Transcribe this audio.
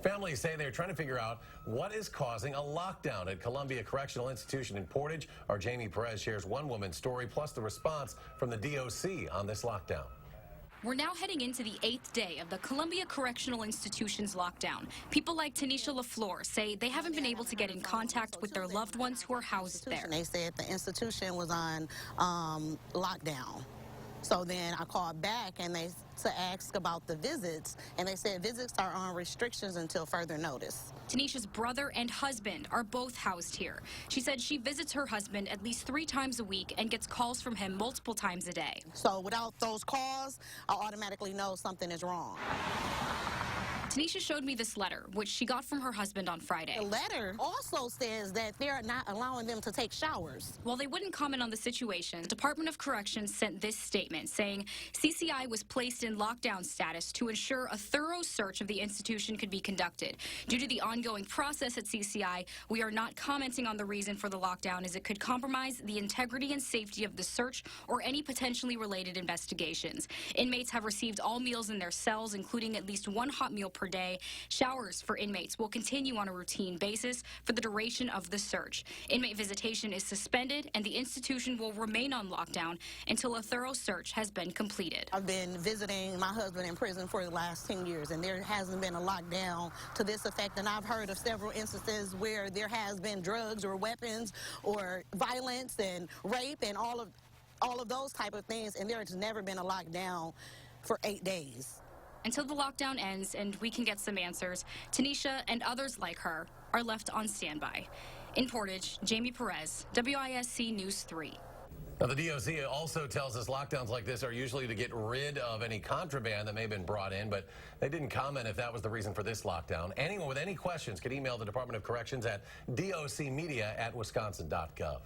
Families say they're trying to figure out what is causing a lockdown at Columbia Correctional Institution in Portage. Our Jamie Perez shares one woman's story, plus the response from the DOC on this lockdown. We're now heading into the 8th day of the Columbia Correctional Institution's lockdown. People like Tanisha LaFleur say they haven't been able to get in contact with their loved ones who are housed there. They said the institution was on lockdown. So then I called back and to ask about the visits, and they said visits are on restrictions until further notice. Tanisha's brother and husband are both housed here. She said she visits her husband at least 3 times a week and gets calls from him multiple times a day. So without those calls, I automatically know something is wrong. Tanisha showed me this letter, which she got from her husband on Friday. The letter also says that they're not allowing them to take showers. While they wouldn't comment on the situation, the Department of Corrections sent this statement saying CCI was placed in lockdown status to ensure a thorough search of the institution could be conducted. Due to the ongoing process at CCI, we are not commenting on the reason for the lockdown, as it could compromise the integrity and safety of the search or any potentially related investigations. Inmates have received all meals in their cells, including at least 1 hot meal per day. Showers for inmates will continue on a routine basis for the duration of the search. Inmate visitation is suspended, and the institution will remain on lockdown until a thorough search has been completed. I've been visiting my husband in prison for the last 10 years, and there hasn't been a lockdown to this effect. And I've heard of several instances where there has been drugs or weapons or violence and rape and all of those type of things, and there has never been a lockdown for 8 days. Until the lockdown ends and we can get some answers, Tanisha and others like her are left on standby. In Portage, Jamie Perez, WISC News 3. Now, the DOC also tells us lockdowns like this are usually to get rid of any contraband that may have been brought in, but they didn't comment if that was the reason for this lockdown. Anyone with any questions could email the Department of Corrections at docmedia@wisconsin.gov.